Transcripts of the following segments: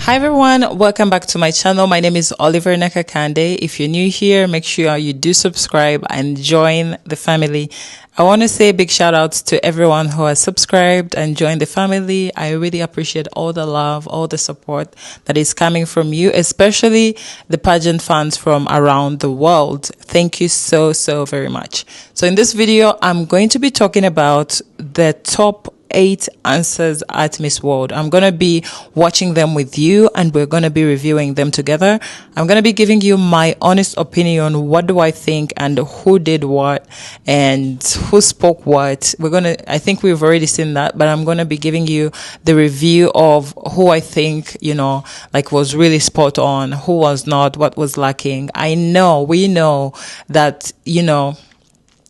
Hi everyone, welcome back to my channel. My name is Oliver Nakakande. If you're new here, make sure you do subscribe and join the family. I want to say a big shout out to everyone who has subscribed and joined the family. I really appreciate all the love, all the support that is coming from you, especially the pageant fans from around the world. Thank you so very much. So in this video, I'm going to be talking about the top 8 answers at Miss World. I'm going to be watching them with you and we're going to be reviewing them together. I'm going to be giving you my honest opinion. What do I think and who did what and who spoke what? I think we've already seen that, but I'm going to be giving you the review of who I think, was really spot on, who was not, what was lacking. We know that,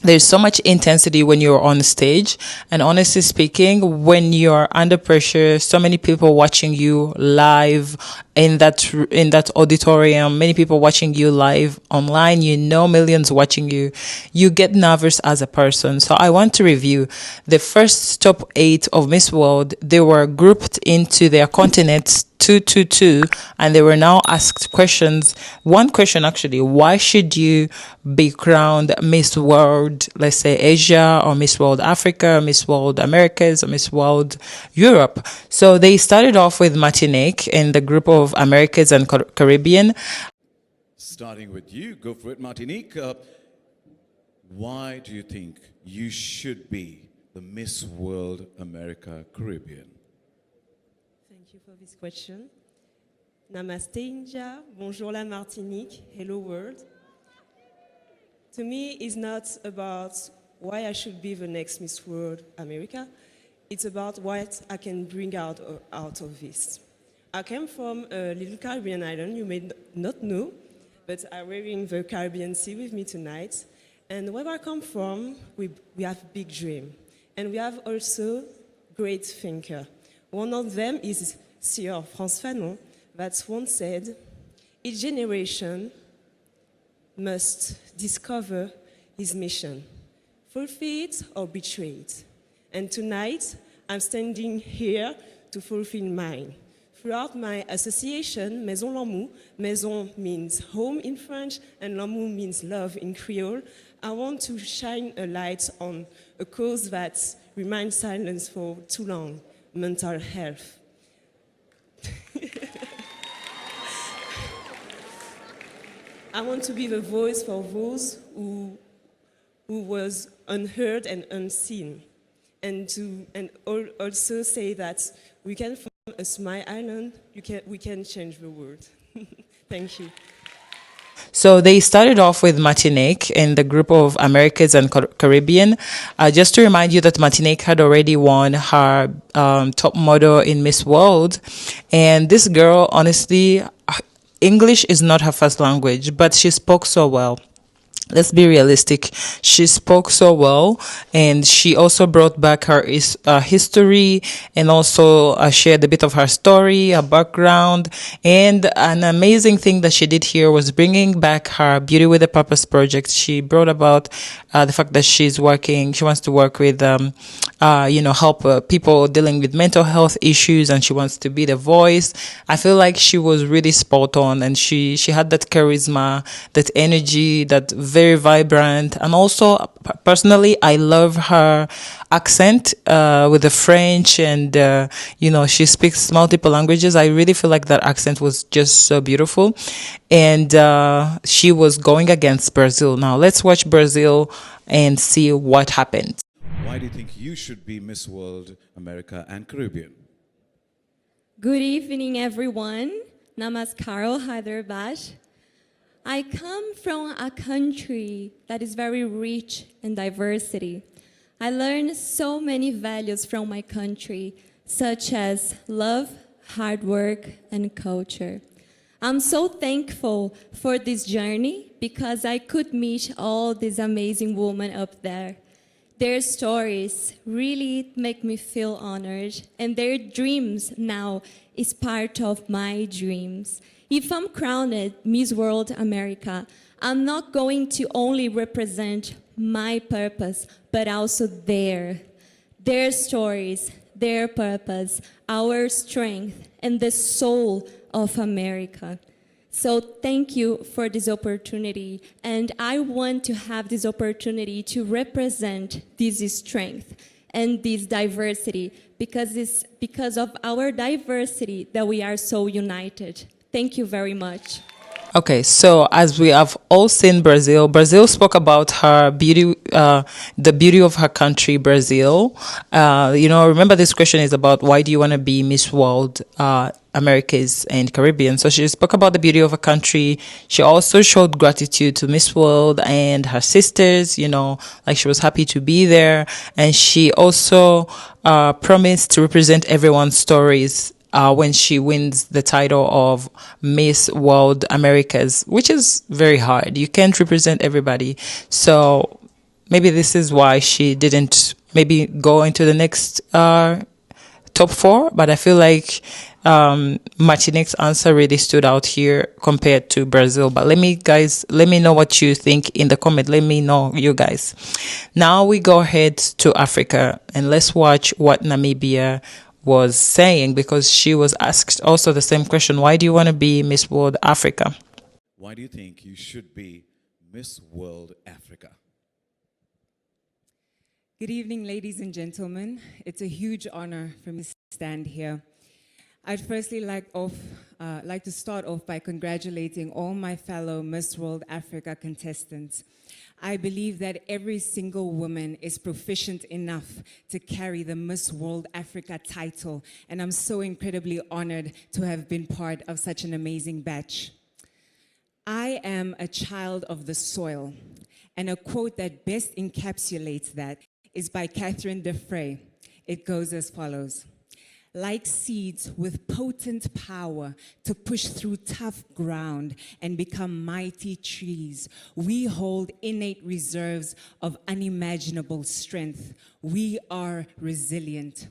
there's so much intensity when you're on stage, and honestly speaking, when you're under pressure, so many people watching you live in that auditorium, many people watching you live online, millions watching you, you get nervous as a person. So I want to review the first top 8 of Miss World. They were grouped into their continents 222, and they were now asked questions. One question actually: why should you be crowned Miss World, let's say Asia, or Miss World Africa, Miss World Americas, or Miss World Europe? So they started off with Martinique in the group of Americas and Caribbean. Starting with you, go for it, Martinique. Why do you think you should be the Miss World America Caribbean? Thank you for this question. Namaste India, bonjour la Martinique, hello world. To me, it's not about why I should be the next Miss World America. It's about what I can bring out of this. I came from a little Caribbean island you may not know, but I'm wearing the Caribbean Sea with me tonight. And where I come from, we have big dream. And we have also great thinker. One of them is Sir Frantz Fanon, that once said, each generation must discover his mission, fulfill it or betray it. And tonight, I'm standing here to fulfill mine. Throughout my association, Maison L'amour, Maison means home in French, and L'amour means love in Creole, I want to shine a light on a cause that remains silent for too long: mental health. I want to be the voice for those who was unheard and unseen, and also say that we can, from a small island, we can change the world. Thank you. So they started off with Martinique in the group of Americas and Caribbean. Just to remind you that Martinique had already won her top model in Miss World. And this girl, honestly, English is not her first language, but she spoke so well. Let's be realistic. She spoke so well, and she also brought back her history, and also shared a bit of her story, her background. And an amazing thing that she did here was bringing back her Beauty with a Purpose project. She brought about the fact that she wants to work with, help people dealing with mental health issues, and she wants to be the voice. I feel like she was really spot on, and she had that charisma, that energy, that very vibrant. And also, personally, I love her accent with the French, and she speaks multiple languages. I really feel like that accent was just so beautiful. And she was going against Brazil. Now let's watch Brazil and see what happened. Why do you think you should be Miss World America and Caribbean? Good evening, everyone. Namaskar, Hyderabad. I come from a country that is very rich in diversity. I learned so many values from my country, such as love, hard work, and culture. I'm so thankful for this journey because I could meet all these amazing women up there. Their stories really make me feel honored, and their dreams now is part of my dreams. If I'm crowned Miss World America, I'm not going to only represent my purpose, but also their stories, their purpose, our strength, and the soul of America. So thank you for this opportunity, and I want to have this opportunity to represent this strength and this diversity, because it's because of our diversity that we are so united. Thank you very much. Okay, so as we have all seen Brazil, Brazil spoke about her beauty, the beauty of her country, Brazil. Remember this question is about why do you want to be Miss World, Americas and Caribbean. So she spoke about the beauty of her country. She also showed gratitude to Miss World and her sisters, like she was happy to be there. And she also promised to represent everyone's stories when she wins the title of Miss World Americas, which is very hard. You can't represent everybody. So maybe this is why she didn't maybe go into the next top 4. But I feel like Martinique's answer really stood out here compared to Brazil. But let me know what you think in the comment. Let me know, you guys. Now we go ahead to Africa and let's watch what Namibia was saying, because she was asked also the same question. Why do you want to be Miss World Africa? Why do you think you should be Miss World Africa? Good evening, ladies and gentlemen. It's a huge honor for me to stand here. I'd firstly like to start off by congratulating all my fellow Miss World Africa contestants. I believe that every single woman is proficient enough to carry the Miss World Africa title, and I'm so incredibly honored to have been part of such an amazing batch. I am a child of the soil, and a quote that best encapsulates that is by Catherine Defray. It goes as follows: like seeds with potent power to push through tough ground and become mighty trees, we hold innate reserves of unimaginable strength. We are resilient.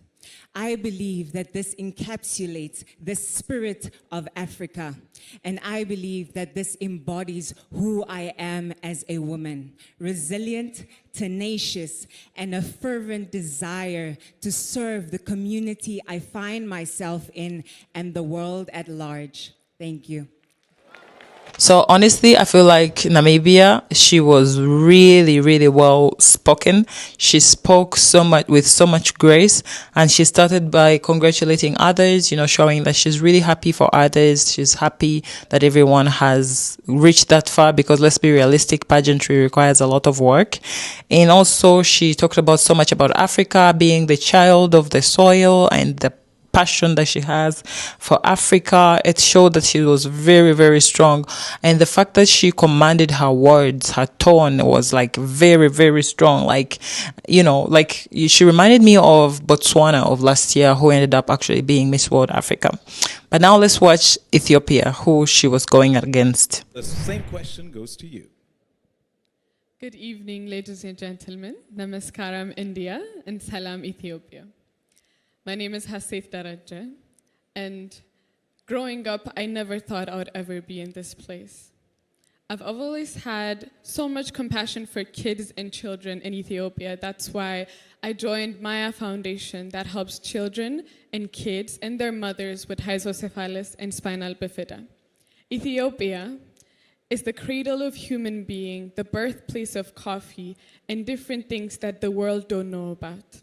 I believe that this encapsulates the spirit of Africa, and I believe that this embodies who I am as a woman: resilient, tenacious, and a fervent desire to serve the community I find myself in and the world at large. Thank you. So honestly, I feel like Namibia, she was really, really well spoken. She spoke so much with so much grace, and she started by congratulating others, showing that she's really happy for others. She's happy that everyone has reached that far, because let's be realistic, pageantry requires a lot of work. And also she talked about so much about Africa being the child of the soil and the passion that she has for Africa. It showed that she was very, very strong. And the fact that she commanded her words, her tone was like very, very strong. She reminded me of Botswana of last year, who ended up actually being Miss World Africa. But now let's watch Ethiopia, who she was going against. The same question goes to you. Good evening, ladies and gentlemen. Namaskaram, India, and Salam, Ethiopia. My name is Hasif Daraja, and growing up, I never thought I would ever be in this place. I've always had so much compassion for kids and children in Ethiopia. That's why I joined Maya Foundation that helps children and kids and their mothers with hydrocephalus and spinal bifida. Ethiopia is the cradle of human being, the birthplace of coffee, and different things that the world don't know about.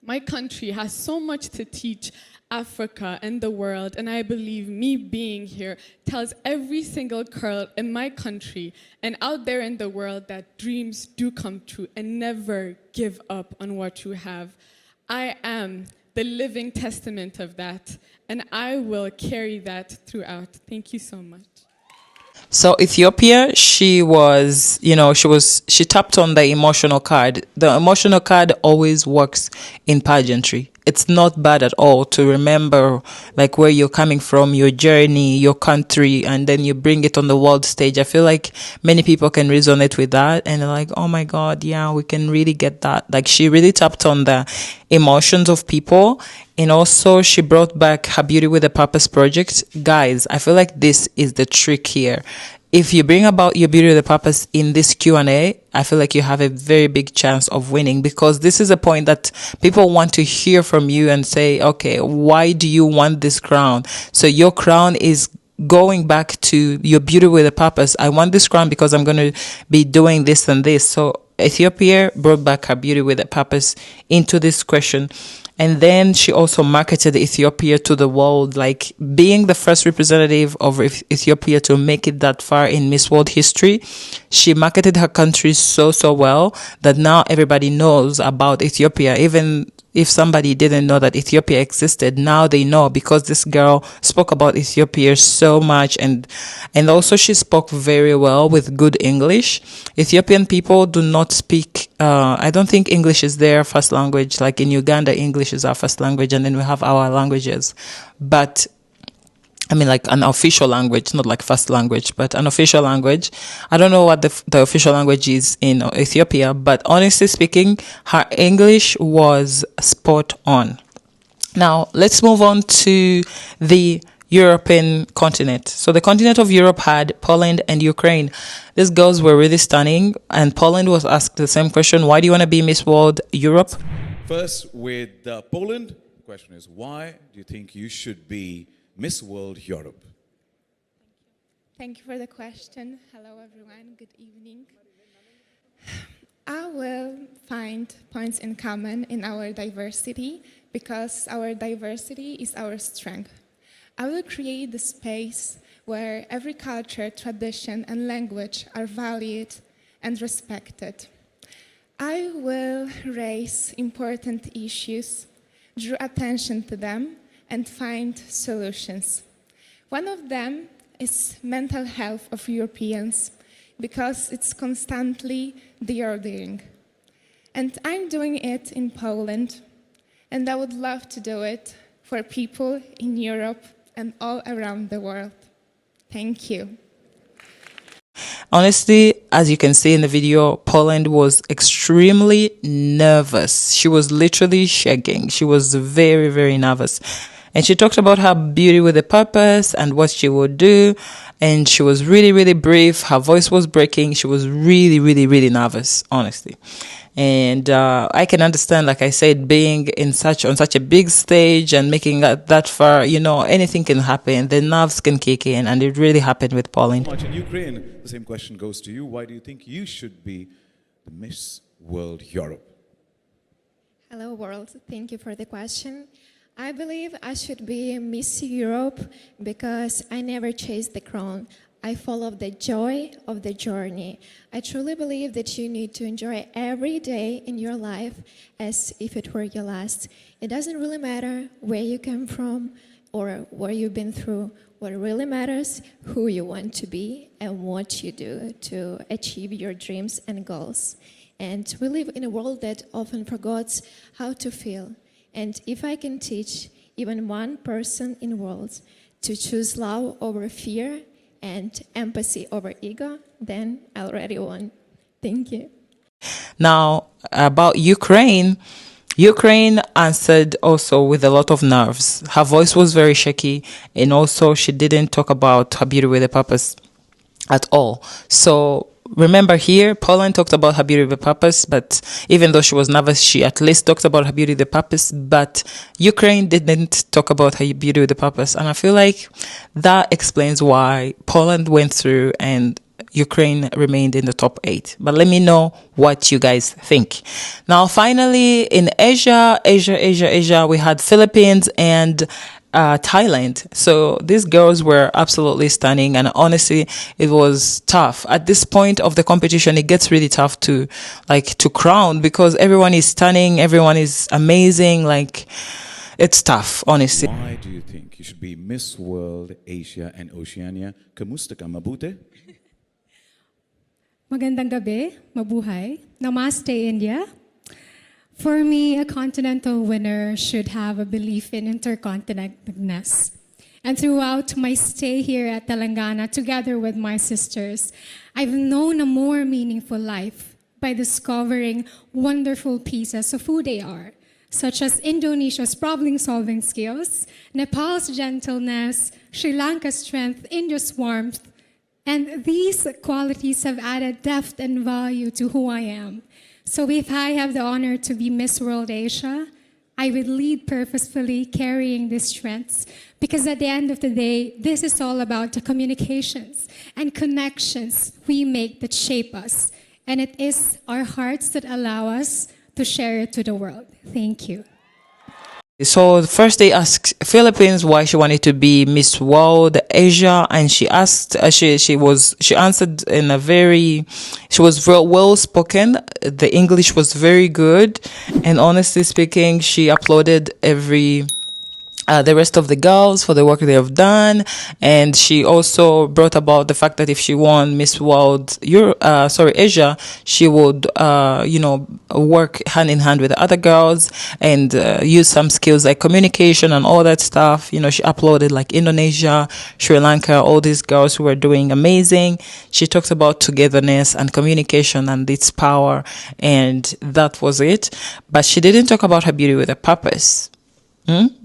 My country has so much to teach Africa and the world, and I believe me being here tells every single girl in my country and out there in the world that dreams do come true, and never give up on what you have. I am the living testament of that, and I will carry that throughout. Thank you so much. So Ethiopia, she tapped on the emotional card. The emotional card always works in pageantry. It's not bad at all to remember like where you're coming from, your journey, your country, and then you bring it on the world stage. I feel like many people can resonate with that, and they're like, oh my God, yeah, we can really get that. Like, she really tapped on the emotions of people. And also she brought back her Beauty with a Purpose project. Guys, I feel like this is the trick here. if you bring about your beauty with a purpose in this Q&A, I feel like you have a very big chance of winning, because this is a point that people want to hear from you and say, okay, why do you want this crown? So your crown is going back to your beauty with a purpose. I want this crown because I'm going to be doing this and this. So Ethiopia brought back her beauty with a purpose into this question. And then she also marketed Ethiopia to the world, like being the first representative of Ethiopia to make it that far in Miss World history. She marketed her country so well that now everybody knows about Ethiopia. Even if somebody didn't know that Ethiopia existed, now they know, because this girl spoke about Ethiopia so much, and also she spoke very well with good English. Ethiopian people do not speak, I don't think English is their first language. Like in Uganda, English is our first language, and then we have our languages. But I mean, like an official language, not like first language, but an official language. I don't know what the official language is in Ethiopia, but honestly speaking, her English was spot on. Now, let's move on to the European continent. So the continent of Europe had Poland and Ukraine. These girls were really stunning, and Poland was asked the same question: why do you want to be Miss World Europe? First, with Poland, the question is, why do you think you should be Miss World Europe? Thank you for the question. Hello, everyone. Good evening. I will find points in common in our diversity, because our diversity is our strength. I will create the space where every culture, tradition, and language are valued and respected. I will raise important issues, draw attention to them, and find solutions. One of them is mental health of Europeans, because it's constantly deteriorating. And I'm doing it in Poland, and I would love to do it for people in Europe and all around the world. Thank you. Honestly, as you can see in the video, Poland was extremely nervous. She was literally shaking. She was very nervous. And she talked about her beauty with a purpose and what she would do. And she was really brave. Her voice was breaking. She was really nervous, honestly. And I can understand, like I said, being on such a big stage and making it that far, anything can happen. The nerves can kick in, and it really happened with Poland. In Ukraine, the same question goes to you. Why do you think you should be the Miss World Europe? Hello, world. Thank you for the question. I believe I should be Miss Europe because I never chased the crown. I follow the joy of the journey. I truly believe that you need to enjoy every day in your life as if it were your last. It doesn't really matter where you come from or what you've been through. What really matters, who you want to be and what you do to achieve your dreams and goals. And we live in a world that often forgets how to feel. And if I can teach even one person in the world to choose love over fear and empathy over ego, then I already won. Thank you. Now, about Ukraine answered also with a lot of nerves. Her voice was very shaky, and also she didn't talk about her beauty with a purpose at all. So remember here, Poland talked about her beauty with a purpose, but even though she was nervous, she at least talked about her beauty with a purpose, but Ukraine didn't talk about her beauty with a purpose. And I feel like that explains why Poland went through and Ukraine remained in the top 8. But let me know what you guys think. Now, finally, in Asia, we had Philippines and Thailand. So these girls were absolutely stunning, and honestly, it was tough. At this point of the competition, it gets really tough to crown, because everyone is stunning, everyone is amazing. It's tough, honestly. Why do you think you should be Miss World Asia and Oceania? Kamusta ka, mabuti? Magandang gabi, mabuhay. Namaste, India. For me, a continental winner should have a belief in intercontinentedness. And throughout my stay here at Telangana, together with my sisters, I've known a more meaningful life by discovering wonderful pieces of who they are, such as Indonesia's problem-solving skills, Nepal's gentleness, Sri Lanka's strength, India's warmth, And these qualities have added depth and value to who I am. So if I have the honor to be Miss World Asia, I would lead purposefully carrying these strengths, because at the end of the day, this is all about the communications and connections we make that shape us. And it is our hearts that allow us to share it to the world. Thank you. So first they asked Philippines why she wanted to be Miss World Asia, and she asked, she answered in a she was very well spoken. The English was very good, and honestly speaking, she applauded the rest of the girls for the work they have done, and she also brought about the fact that if she won Miss World Asia, she would work hand in hand with the other girls and use some skills like communication and all that stuff. She uploaded like Indonesia, Sri Lanka, all these girls who were doing amazing. She talked about togetherness and communication and its power, and that was it. But she didn't talk about her beauty with a purpose.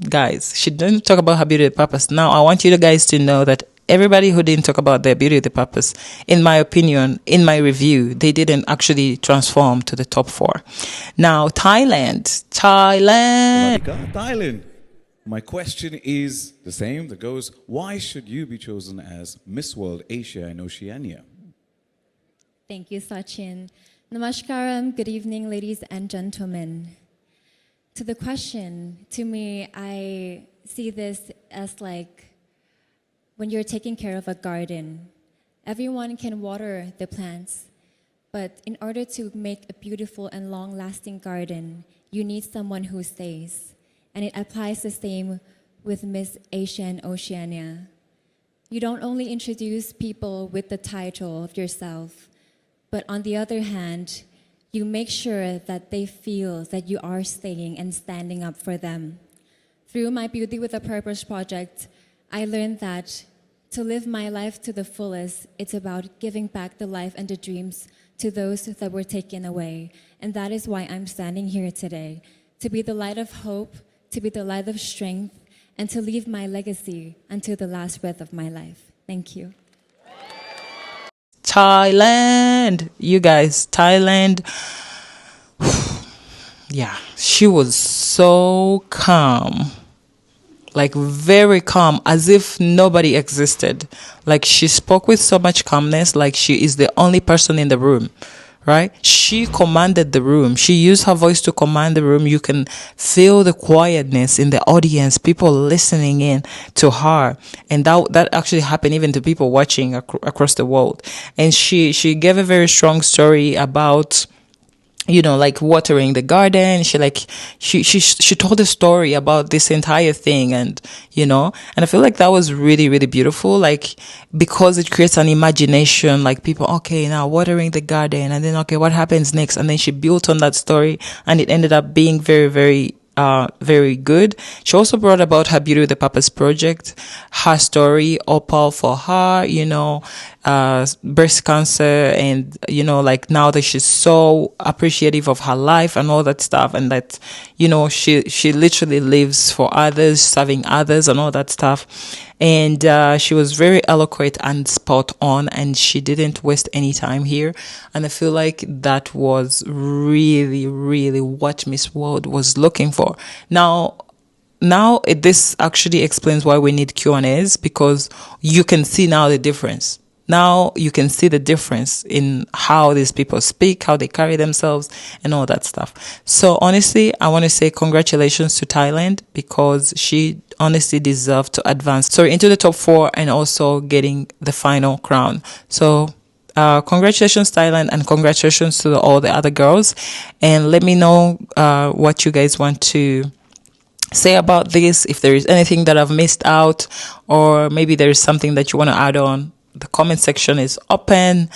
Guys, she didn't talk about her beauty with purpose. Now, I want you guys to know that everybody who didn't talk about their beauty with purpose, in my opinion, in my review, they didn't actually transform to the top 4. Now, Thailand. My question is the same that goes, why should you be chosen as Miss World Asia and Oceania? Thank you, Sachin. Namaskaram. Good evening, ladies and gentlemen. To the question, to me, I see this as like when you're taking care of a garden. Everyone can water the plants, but in order to make a beautiful and long-lasting garden, you need someone who stays. And it applies the same with Miss Asia and Oceania. You don't only introduce people with the title of yourself, but on the other hand, you make sure that they feel that you are staying and standing up for them. Through my Beauty with a Purpose project, I learned that to live my life to the fullest, it's about giving back the life and the dreams to those that were taken away. And that is why I'm standing here today, to be the light of hope, to be the light of strength, and to leave my legacy until the last breath of my life. Thank you. Thailand, you guys, Thailand. Yeah, she was so calm, like very calm, as if nobody existed. Like she spoke with so much calmness, like she is the only person in the room, right? She commanded the room. She used her voice to command the room. You can feel the quietness in the audience, people listening in to her. And that actually happened even to people watching across the world. And she gave a very strong story about, like watering the garden. She told a story about this entire thing, and I feel like that was really, really beautiful, like, because it creates an imagination, like people, okay, now watering the garden, and then, okay, what happens next? And then she built on that story, and it ended up being very, very very good. She also brought about her Beauty with a Purpose project, her story, Opal for her, breast cancer, and, like now that she's so appreciative of her life and all that stuff, and that, she literally lives for others, serving others and all that stuff. And she was very eloquent and spot on, and she didn't waste any time here. And I feel like that was really, really what Miss World was looking for. Now this actually explains why we need Q&As, because you can see now the difference. Now you can see the difference in how these people speak, how they carry themselves, and all that stuff. So honestly, I want to say congratulations to Thailand, because she honestly deserved to advance into the top 4 and also getting the final crown. So congratulations, Thailand, and congratulations to all the other girls. And let me know what you guys want to say about this, if there is anything that I've missed out, or maybe there is something that you want to add on. The comment section is open.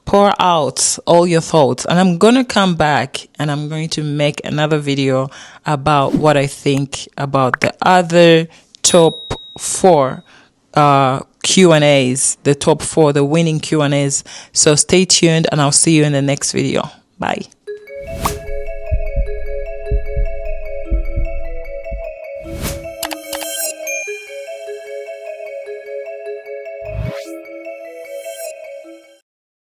Pour out all your thoughts, and I'm going to come back and I'm going to make another video about what I think about the other top 4 Q&As, the top 4, the winning Q&As. So stay tuned, and I'll see you in the next video. Bye.